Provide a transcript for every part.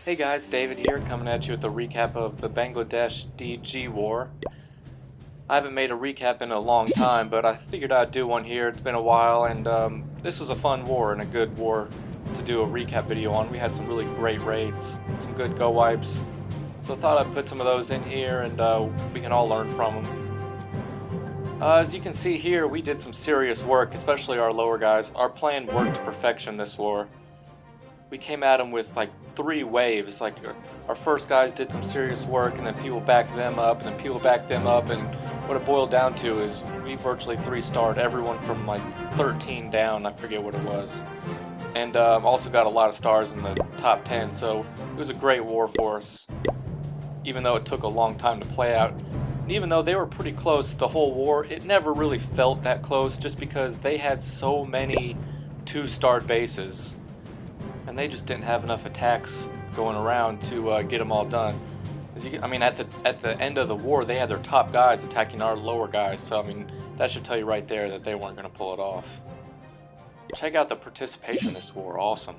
Hey guys, David here, coming at you with a recap of the Bangladesh DG War. I haven't made a recap in a long time, but I figured I'd do one here. It's been a while, and this was a fun war and a good war to do a recap video on. We had some really great raids, some good go wipes, so I thought I'd put some of those in here and we can all learn from them. As you can see here, we did some serious work, especially our lower guys. Our plan worked to perfection this war. We came at them with like 3 waves. Like our first guys did some serious work, and then people backed them up, and then people backed them up, and what it boiled down to is we virtually 3-starred everyone from like 13 down. I forget what it was, and also got a lot of stars in the top 10. So it was a great war for us, even though it took a long time to play out. And even though they were pretty close the whole war, it never really felt that close, just because they had so many 2-starred bases. And they just didn't have enough attacks going around to get them all done. I mean, at the end of the war, they had their top guys attacking our lower guys. So I mean, that should tell you right there that they weren't going to pull it off. Check out the participation in this war, awesome.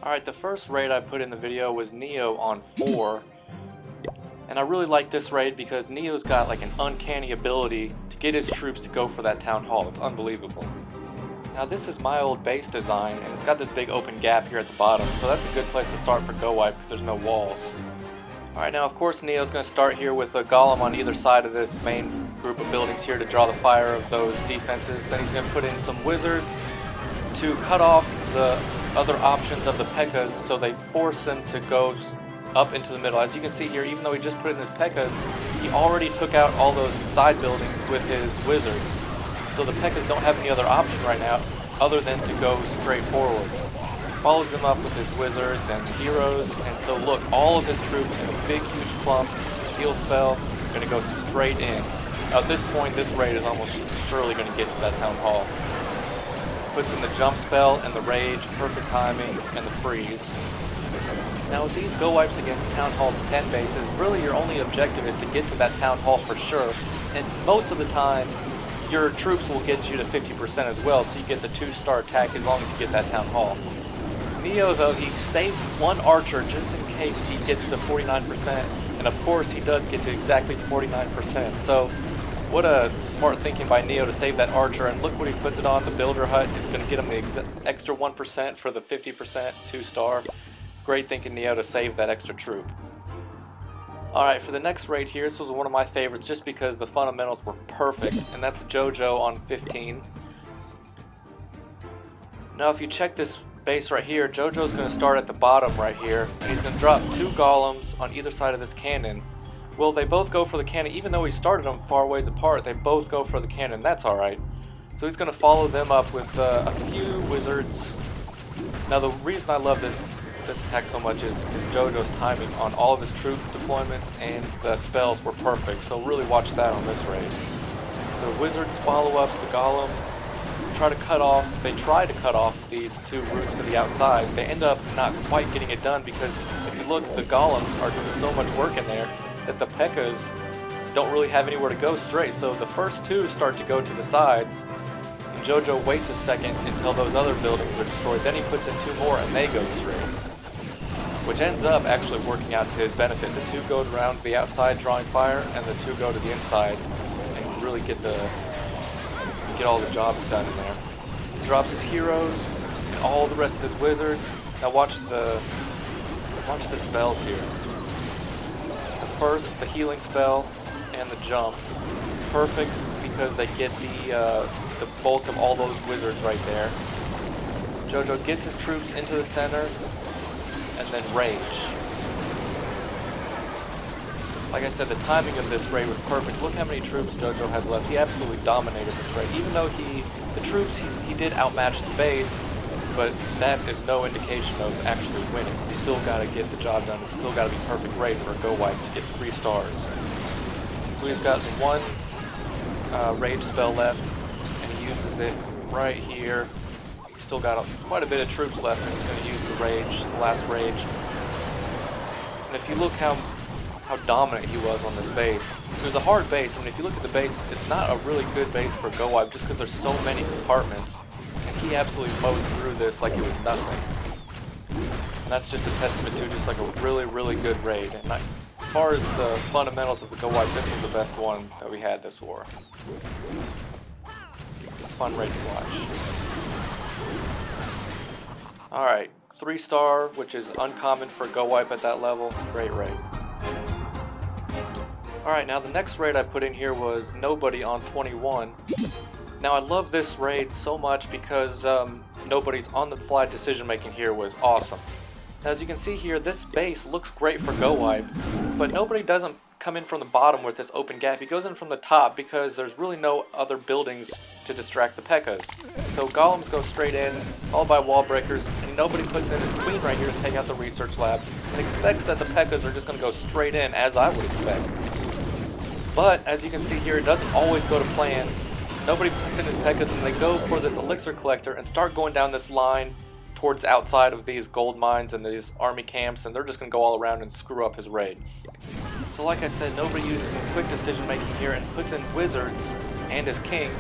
Alright, the first raid I put in the video was Neo on 4. And I really like this raid because Neo's got like an uncanny ability to get his troops to go for that town hall. It's unbelievable. Now this is my old base design, and it's got this big open gap here at the bottom, so that's a good place to start for go wipe because there's no walls. Alright, now of course Neo's going to start here with a golem on either side of this main group of buildings here to draw the fire of those defenses. Then he's going to put in some wizards to cut off the other options of the P.E.K.K.A.s, so they force them to go up into the middle. As you can see here, even though he just put in his P.E.K.K.A.s, he already took out all those side buildings with his wizards. So the P.E.K.K.A.s don't have any other option right now other than to go straight forward. Follows them up with his wizards and heroes, and so look, all of his troops in a big huge clump, heal spell, going to go straight in. Now at this point, this raid is almost surely going to get to that town hall. Puts in the jump spell and the rage, perfect timing, and the freeze. Now with these go wipes against town hall 10 bases, really your only objective is to get to that town hall for sure, and most of the time your troops will get you to 50% as well, so you get the 2-star attack as long as you get that town hall. Neo though, he saves one archer just in case he gets to 49%, and of course he does get to exactly 49%. So what a smart thinking by Neo to save that archer, and look what he puts it on, the builder hut. It's going to get him the extra 1% for the 50% 2-star. Great thinking Neo to save that extra troop. Alright, for the next raid here, this was one of my favorites just because the fundamentals were perfect, and that's Jojo on 15. Now if you check this base right here, Jojo's going to start at the bottom right here, and he's going to drop 2 golems on either side of this cannon. Well, they both go for the cannon, even though he started them far ways apart, they both go for the cannon, that's alright. So he's going to follow them up with a few wizards. Now the reason I love this attack so much is because Jojo's timing on all of his troop deployments and the spells were perfect, so really watch that on this raid. The wizards follow up the golems, they try to cut off these 2 routes to the outside. They end up not quite getting it done because if you look, the golems are doing so much work in there that the P.E.K.K.A.s don't really have anywhere to go straight, so the first 2 start to go to the sides. And Jojo waits a second until those other buildings are destroyed, then he puts in 2 more and they go straight. Which ends up actually working out to his benefit. The 2 go around the outside drawing fire, and the 2 go to the inside and really get all the jobs done in there. He drops his heroes and all the rest of his wizards. Now watch the spells here. First, the healing spell and the jump. Perfect because they get the bulk of all those wizards right there. Jojo gets his troops into the center, and then rage. Like I said, the timing of this raid was perfect. Look how many troops Jojo has left. He absolutely dominated this raid. Even though the troops he did outmatch the base, but that is no indication of actually winning. You still got to get the job done. It's still got to be perfect raid for a go wipe to get 3 stars. So he's got 1 rage spell left, and he uses it right here. Still got quite a bit of troops left, and he's going to use the rage, the last rage. And if you look how dominant he was on this base, it was a hard base. I mean, if you look at the base, it's not a really good base for go wipe just because there's so many compartments, and he absolutely mowed through this like it was nothing. And that's just a testament to just like a really, really good raid. And as far as the fundamentals of the Go Wipe, this was the best one that we had this war. Fun raid to watch. Alright, 3-star, which is uncommon for Go Wipe at that level. Great raid. Alright, now the next raid I put in here was Nobody on 21. Now I love this raid so much because Nobody's on-the-fly decision-making here was awesome. Now, as you can see here, this base looks great for Go Wipe, but Nobody doesn't come in from the bottom with this open gap. He goes in from the top because there's really no other buildings to distract the P.E.K.K.A.s. So golems go straight in, followed by wall breakers, and Nobody puts in his queen right here to take out the research lab, and expects that the P.E.K.K.A.s are just going to go straight in, as I would expect. But, as you can see here, it doesn't always go to plan. Nobody puts in his P.E.K.K.A.s, and they go for this elixir collector and start going down this line towards outside of these gold mines and these army camps, and they're just going to go all around and screw up his raid. So like I said, Nobody uses some quick decision making here and puts in wizards and his king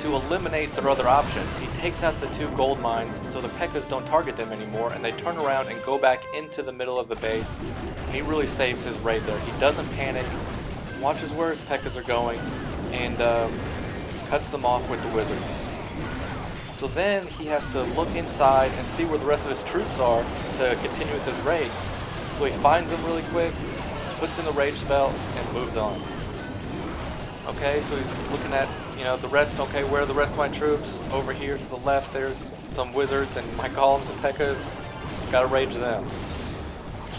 to eliminate their other options. He takes out the 2 gold mines so the P.E.K.K.A.s don't target them anymore, and they turn around and go back into the middle of the base. He really saves his raid there. He doesn't panic, watches where his P.E.K.K.A.s are going, and cuts them off with the wizards. So then he has to look inside and see where the rest of his troops are to continue with his raid. So he finds them really quick, puts in the rage spell, and moves on. Okay, so he's looking at, the rest. Okay, where are the rest of my troops? Over here to the left, there's some wizards and my golems and P.E.K.K.A.s. Gotta rage them.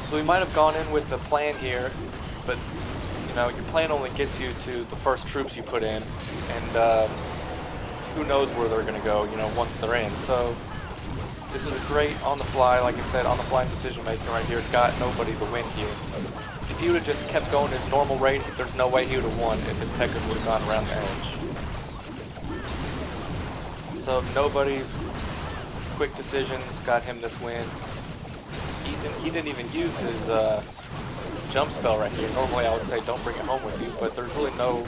So he might have gone in with the plan here, but, your plan only gets you to the first troops you put in, and, who knows where they're going to go, once they're in. So this is a great on-the-fly, like I said, on-the-fly decision-making right here. It's got Nobody to win here. If he would have just kept going his normal raid, there's no way he would have won if his P.E.K.K.A.s would have gone around the edge. So Nobody's quick decisions got him this win. He didn't even use his jump spell right here. Normally I would say don't bring it home with you, but there's really no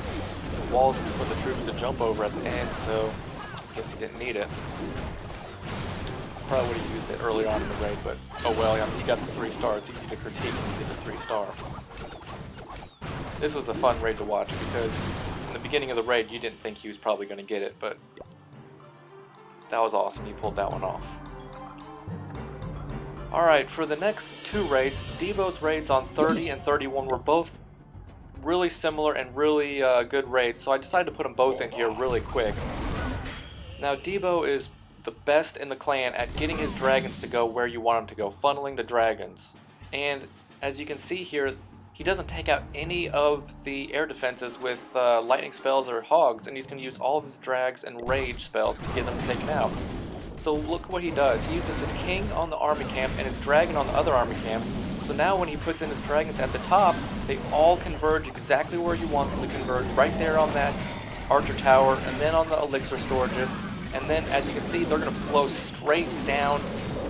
walls for the troops to jump over at the end, so I guess he didn't need it. Probably would have used it earlier on in the raid, but oh well, he got the 3-star. It's easy to critique when you get the 3-star. This was a fun raid to watch because in the beginning of the raid you didn't think he was probably going to get it, but that was awesome. He pulled that one off. Alright, for the next 2 raids, Debo's raids on 30 and 31 were both really similar and really good raids, so I decided to put them both in here really quick. Now Debo is the best in the clan at getting his dragons to go where you want them to go, funneling the dragons. And as you can see here, he doesn't take out any of the air defenses with lightning spells or hogs, and he's going to use all of his drags and rage spells to get them taken out. So look what he does. He uses his king on the army camp and his dragon on the other army camp. So now when he puts in his dragons at the top, they all converge exactly where you want them to converge, right there on that archer tower, and then on the elixir storages. And then, as you can see, they're going to flow straight down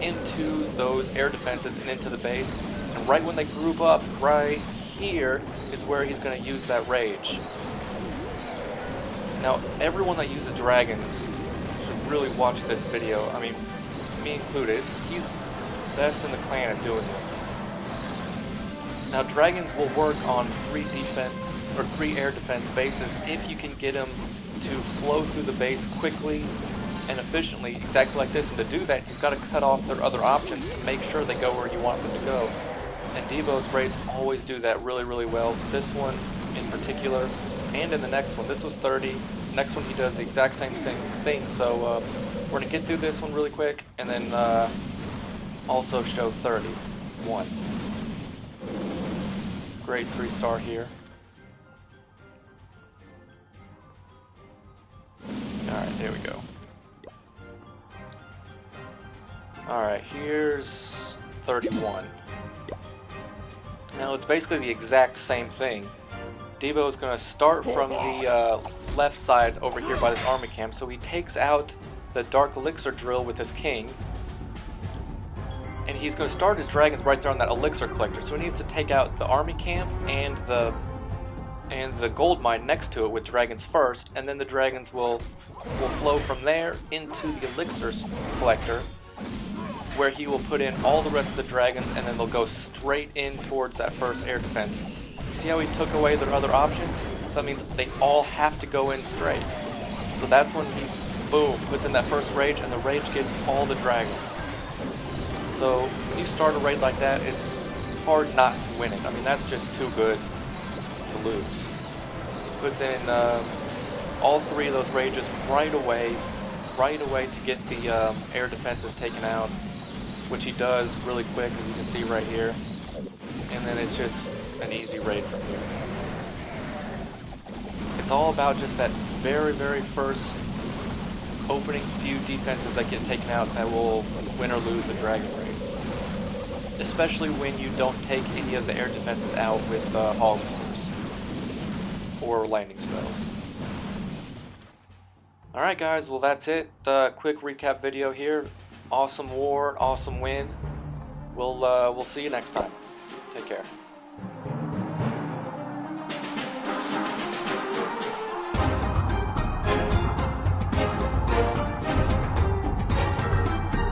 into those air defenses and into the base. And right when they group up, right here, is where he's going to use that rage. Now, everyone that uses dragons should really watch this video. I mean, me included. He's best in the clan at doing this. Now dragons will work on 3 defense or 3 air defense bases if you can get them to flow through the base quickly and efficiently, exactly like this. And to do that, you've got to cut off their other options to make sure they go where you want them to go. And Debo's raids always do that really, really well. This one in particular, and in the next one. This was 30. Next one he does the exact same thing. So we're gonna get through this one really quick, and then also show 31. Great 3-star here. Alright, there we go. Alright, here's 31. Now it's basically the exact same thing. Debo is going to start from the left side over here by this army camp, so he takes out the Dark Elixir drill with his king. And he's going to start his dragons right there on that elixir collector. So he needs to take out the army camp and the gold mine next to it with dragons first, and then the dragons will flow from there into the elixir collector. where he will put in all the rest of the dragons, and then they'll go straight in towards that first air defense. See how he took away their other options? So that means they all have to go in straight. So that's when he, boom, puts in that first rage, and the rage gets all the dragons. So when you start a raid like that, it's hard not to win it. I mean, that's just too good to lose. He puts in all three of those rages right away to get the air defenses taken out, which he does really quick, as you can see right here. And then it's just an easy raid from here. It's all about just that very, very first opening few defenses that get taken out that will win or lose the dragon raid. Especially when you don't take any of the air defenses out with hog spurs or landing spells. Alright guys, well that's it. Quick recap video here. Awesome war, awesome win. We'll see you next time. Take care.